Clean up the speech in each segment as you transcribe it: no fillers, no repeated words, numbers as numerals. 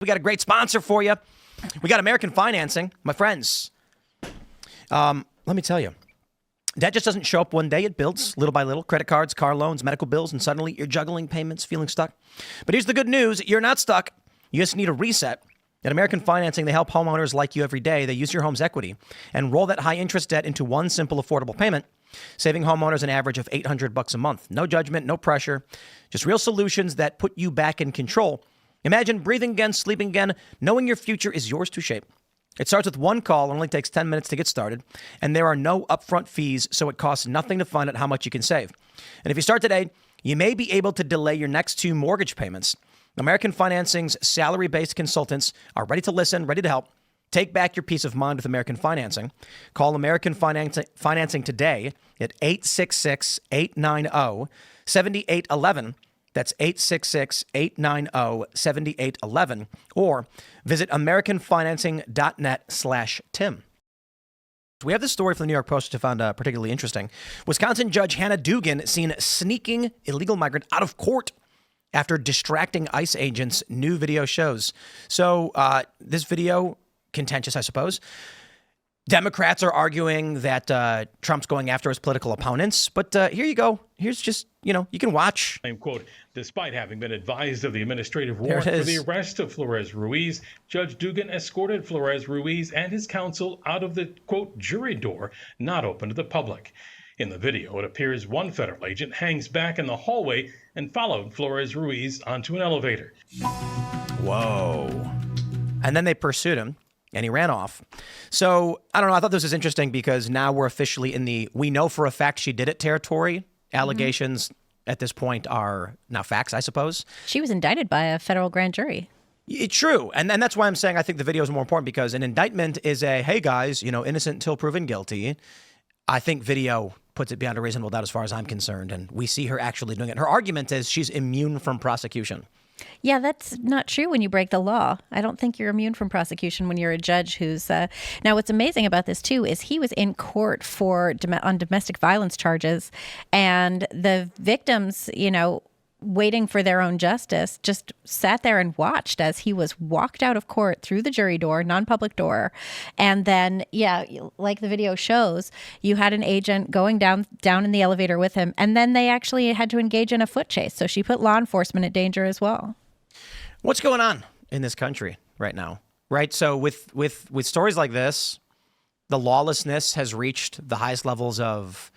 We got a great sponsor for you. We got American Financing, my friends. Let me tell you, debt just doesn't show up one day. It builds little by little. Credit cards, car loans, medical bills, and suddenly you're juggling payments, feeling stuck. But here's the good news. You're not stuck. You just need a reset. At American Financing, they help homeowners like you every day. They use your home's equity and roll that high-interest debt into one simple, affordable payment, saving homeowners an average of $800 a month. No judgment, no pressure, just real solutions that put you back in control. Imagine breathing again, sleeping again, knowing your future is yours to shape. It starts with one call and only takes 10 minutes to get started, and there are no upfront fees, so it costs nothing to find out how much you can save. And if you start today, you may be able to delay your next 2 mortgage payments. American Financing's salary-based consultants are ready to listen, ready to help. Take back your peace of mind with American Financing. Call American Financing today at 866-890-7811. That's 866-890-7811. Or visit AmericanFinancing.net/Tim. We have this story from the New York Post which I found particularly interesting. Wisconsin Judge Hannah Dugan seen sneaking illegal migrant out of court after distracting ICE agents, new video shows. So this video, contentious, I suppose. Democrats are arguing that Trump's going after his political opponents. But here you go. Here's just, you can watch. Quote, despite having been advised of the administrative warrant for the arrest of Flores Ruiz, Judge Dugan escorted Flores Ruiz and his counsel out of the, quote, jury door, not open to the public. In the video, it appears one federal agent hangs back in the hallway and followed Flores Ruiz onto an elevator. Whoa. And then they pursued him, and he ran off. So, I don't know, I thought this was interesting because now we're officially in the we know for a fact she did it territory. Allegations at this point are now facts, I suppose. She was indicted by a federal grand jury. It's true. And that's why I'm saying I think the video is more important because an indictment is a, hey, guys, innocent until proven guilty. I think video puts it beyond a reasonable doubt as far as I'm concerned. And we see her actually doing it. Her argument is she's immune from prosecution. Yeah, that's not true when you break the law. I don't think you're immune from prosecution when you're a judge who's... Now, what's amazing about this, too, is he was in court on domestic violence charges, and the victims, waiting for their own justice, just sat there and watched as he was walked out of court through the jury door, non-public door. And then, like the video shows, you had an agent going down in the elevator with him. And then they actually had to engage in a foot chase. So she put law enforcement at danger as well. What's going on in this country right now? Right. So with stories like this, the lawlessness has reached the highest levels of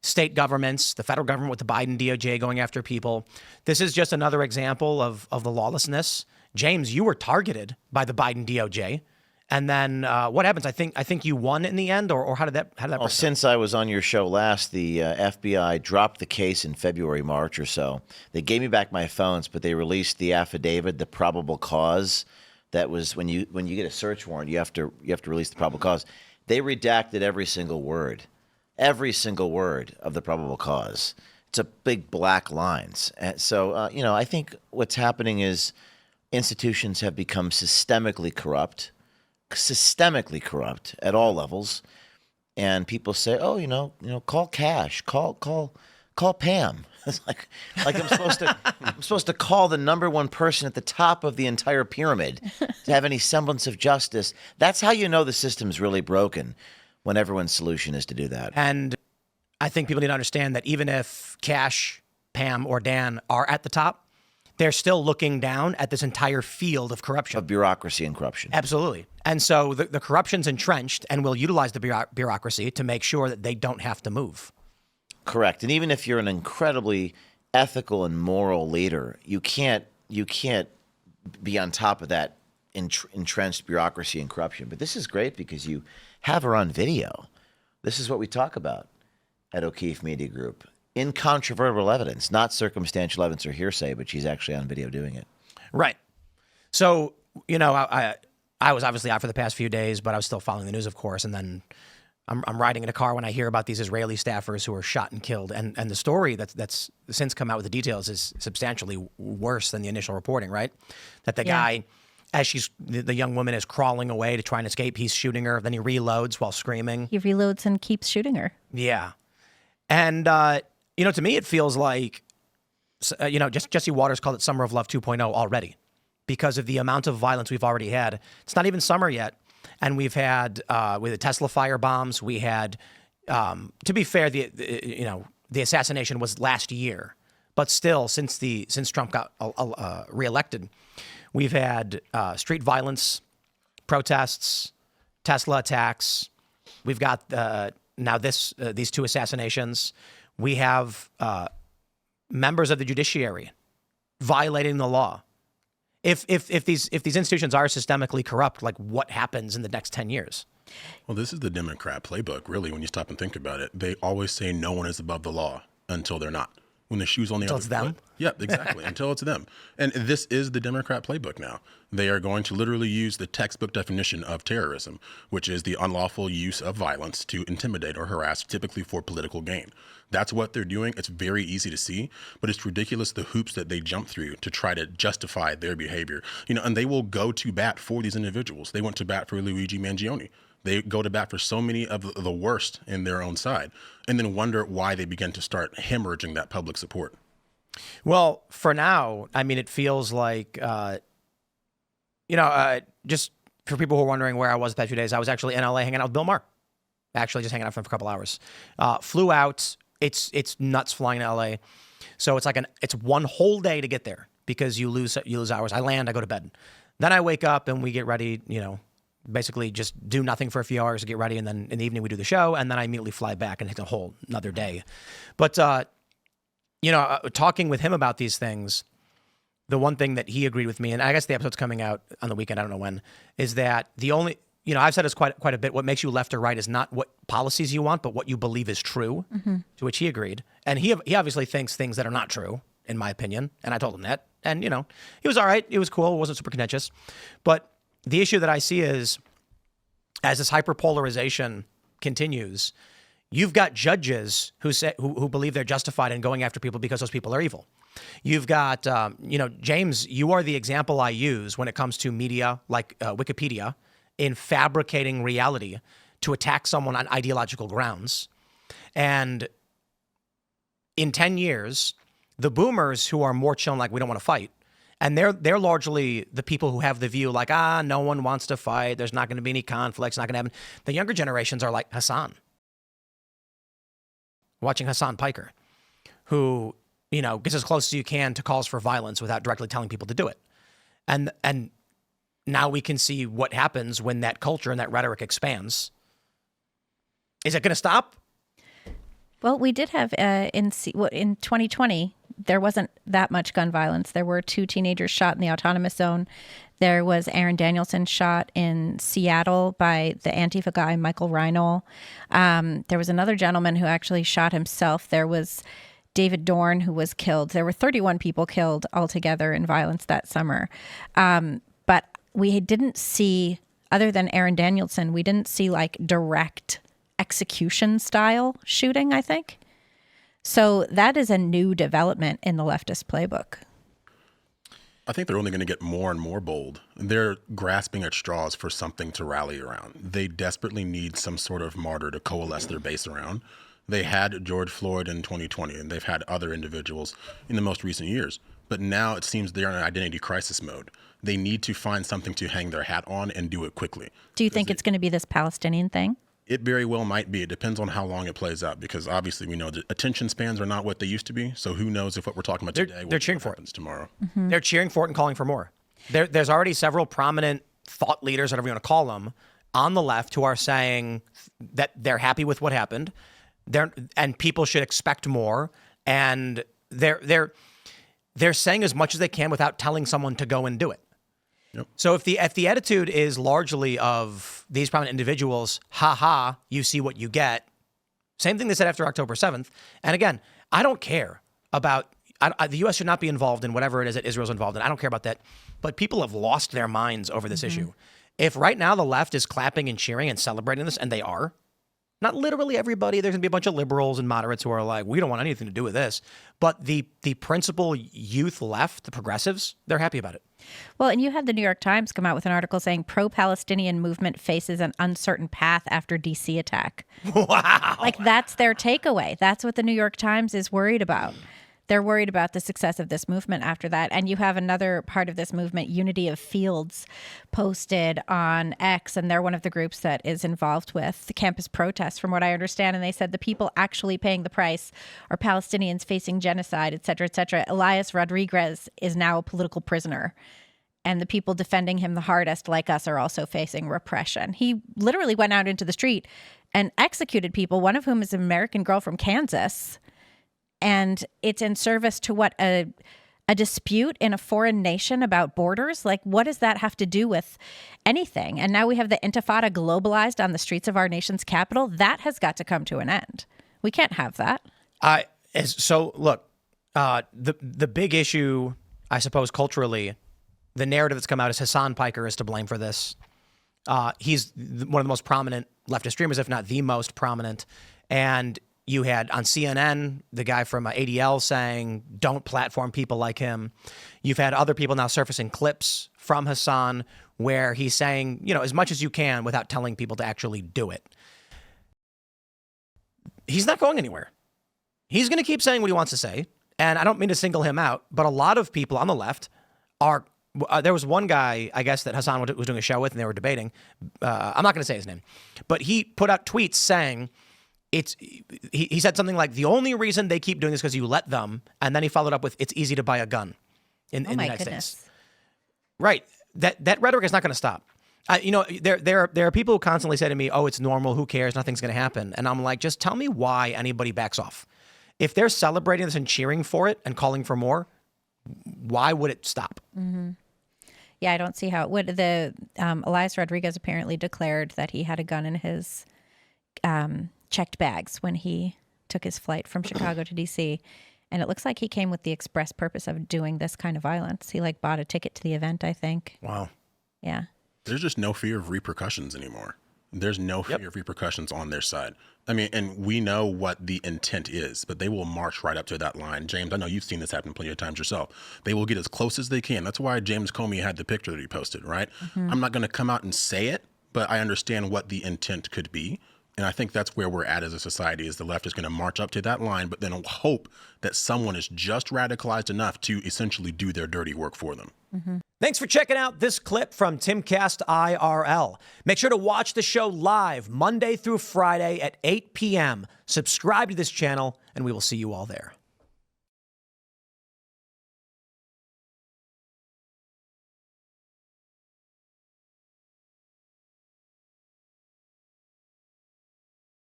state governments, the federal government with the Biden DOJ going after people. This is just another example of the lawlessness. James, you were targeted by the Biden DOJ. And then what happens? I think you won in the end, or how did that Well, since I was on your show last, the FBI dropped the case in February, March or so. They gave me back my phones, but they released the affidavit, the probable cause. That was when you get a search warrant, you have to release the probable cause. They redacted every single word of the probable cause. It's a big black lines. And so, I think what's happening is institutions have become systemically corrupt at all levels. And people say, call Cash, call Pam. It's like I'm supposed to call the number one person at the top of the entire pyramid to have any semblance of justice. That's how you know the system's really broken. When everyone's solution is to do that. And I think people need to understand that even if Cash, Pam, or Dan are at the top, they're still looking down at this entire field of corruption. Of bureaucracy and corruption. Absolutely. And so the corruption's entrenched, and we'll utilize the bureaucracy to make sure that they don't have to move. Correct. And even if you're an incredibly ethical and moral leader, you can't be on top of that entrenched bureaucracy and corruption. But this is great because you have her on video. This is what we talk about at O'Keefe Media Group. Incontrovertible evidence, not circumstantial evidence or hearsay, but she's actually on video doing it. Right. So, I was obviously out for the past few days, but I was still following the news, of course. And then I'm riding in a car when I hear about these Israeli staffers who were shot and killed. And the story that's since come out with the details is substantially worse than the initial reporting, right? That the guy... As the young woman is crawling away to try and escape, he's shooting her. Then he reloads while screaming. He reloads and keeps shooting her. Yeah. And, to me, it feels like, Jesse Waters called it Summer of Love 2.0 already. because of the amount of violence we've already had. It's not even summer yet, and we've had with the Tesla fire bombs. We had, to be fair, the assassination was last year, but still, since Trump got reelected, we've had street violence, protests, Tesla attacks. We've got now these two assassinations. We have members of the judiciary violating the law. If these institutions are systemically corrupt, like what happens in the next 10 years? Well, this is the Democrat playbook, really, when you stop and think about it. They always say no one is above the law until they're not. When the shoe's on the other foot. Yeah, exactly. Until it's them. And this is the Democrat playbook now. They are going to literally use the textbook definition of terrorism, which is the unlawful use of violence to intimidate or harass, typically for political gain. That's what they're doing. It's very easy to see, but it's ridiculous the hoops that they jump through to try to justify their behavior. And they will go to bat for these individuals. They went to bat for Luigi Mangione. They go to bat for so many of the worst in their own side, and then wonder why they begin to start hemorrhaging that public support. Well, for now, I mean, it feels like, just for people who are wondering where I was the past few days, I was actually in LA hanging out with Bill Maher. Actually, just hanging out for a couple hours. Flew out. It's nuts flying to LA. So it's one whole day to get there because you lose hours. I land, I go to bed. Then I wake up and we get ready, basically just do nothing for a few hours to get ready. And then in the evening we do the show, and then I immediately fly back and it's a whole another day. But, talking with him about these things, the one thing that he agreed with me, and I guess the episode's coming out on the weekend, I don't know when, is that the only, I've said this quite a bit, what makes you left or right is not what policies you want, but what you believe is true, to which he agreed. And he obviously thinks things that are not true, in my opinion. And I told him that. And, he was all right. It was cool. It wasn't super contentious. But the issue that I see is, as this hyperpolarization continues, you've got judges who believe they're justified in going after people because those people are evil. You've got, James, you are the example I use when it comes to media like Wikipedia in fabricating reality to attack someone on ideological grounds. And in 10 years, the boomers who are more chill, like we don't want to fight, and they're largely the people who have the view like, no one wants to fight. There's not going to be any conflicts. Not going to happen. The younger generations are like Hassan. Watching Hassan Piker, who, gets as close as you can to calls for violence without directly telling people to do it. And now we can see what happens when that culture and that rhetoric expands. Is it going to stop? Well, we did have in 2020, there wasn't that much gun violence. There were 2 teenagers shot in the autonomous zone. There was Aaron Danielson shot in Seattle by the Antifa guy, Michael Reinl. There was another gentleman who actually shot himself. There was David Dorn, who was killed. There were 31 people killed altogether in violence that summer. But we didn't see, other than Aaron Danielson, we didn't see like direct execution style shooting, I think. So that is a new development in the leftist playbook. I think they're only going to get more and more bold. They're grasping at straws for something to rally around. They desperately need some sort of martyr to coalesce their base around. They had George Floyd in 2020, and they've had other individuals in the most recent years. But now it seems they're in an identity crisis mode. They need to find something to hang their hat on and do it quickly. Do you think it's going to be this Palestinian thing? It very well might be. It depends on how long it plays out, because obviously we know that attention spans are not what they used to be. So who knows if what we're talking about today they're cheering for it tomorrow. Mm-hmm. They're cheering for it and calling for more. There's already several prominent thought leaders, whatever you want to call them, on the left who are saying that they're happy with what happened. And people should expect more. And they're saying as much as they can without telling someone to go and do it. Yep. So if the attitude is largely of these prominent individuals, you see what you get. Same thing they said after October 7th. And again, I don't care about, the U.S. should not be involved in whatever it is that Israel's involved in. I don't care about that. But people have lost their minds over this issue. If right now the left is clapping and cheering and celebrating this, and they are, not literally everybody, there's going to be a bunch of liberals and moderates who are like, we don't want anything to do with this. But the principal youth left, the progressives, they're happy about it. Well, and you had the New York Times come out with an article saying pro-Palestinian movement faces an uncertain path after DC attack. Wow. Like that's their takeaway. That's what the New York Times is worried about. They're worried about the success of this movement after that. And you have another part of this movement, Unity of Fields, posted on X, and they're one of the groups that is involved with the campus protests, from what I understand. And they said the people actually paying the price are Palestinians facing genocide, et cetera, et cetera. Elias Rodriguez is now a political prisoner, and the people defending him the hardest, like us, are also facing repression. He literally went out into the street and executed people, one of whom is an American girl from Kansas. And it's in service to what, a dispute in a foreign nation about borders? Like, what does that have to do with anything? And now we have the Intifada globalized on the streets of our nation's capital. That has got to come to an end. We can't have that. So look, the big issue, I suppose, culturally, the narrative that's come out is Hassan Piker is to blame for this. He's one of the most prominent leftist streamers, if not the most prominent. And you had on CNN, the guy from ADL saying, don't platform people like him. You've had other people now surfacing clips from Hassan where he's saying, as much as you can without telling people to actually do it. He's not going anywhere. He's going to keep saying what he wants to say. And I don't mean to single him out, but a lot of people on the left are, there was one guy, I guess, that Hassan was doing a show with, and they were debating. I'm not going to say his name, but he put out tweets saying, he said something like, the only reason they keep doing this is because you let them. And then he followed up with, it's easy to buy a gun in the United States. Right. That rhetoric is not going to stop. There are people who constantly say to me, oh, it's normal. Who cares? Nothing's going to happen. And I'm like, just tell me why anybody backs off. If they're celebrating this and cheering for it and calling for more, why would it stop? Mm-hmm. Yeah, I don't see how it would. Elias Rodriguez apparently declared that he had a gun in his checked bags when he took his flight from Chicago to DC. And it looks like he came with the express purpose of doing this kind of violence. He bought a ticket to the event, I think. Wow. Yeah. There's just no fear of repercussions anymore. There's no fear of repercussions on their side. I mean, and we know what the intent is, but they will march right up to that line. James, I know you've seen this happen plenty of times yourself. They will get as close as they can. That's why James Comey had the picture that he posted, right? Mm-hmm. I'm not going to come out and say it, but I understand what the intent could be. And I think that's where we're at as a society, is the left is going to march up to that line, but then hope that someone is just radicalized enough to essentially do their dirty work for them. Mm-hmm. Thanks for checking out this clip from Timcast IRL. Make sure to watch the show live Monday through Friday at 8 p.m. Subscribe to this channel, and we will see you all there.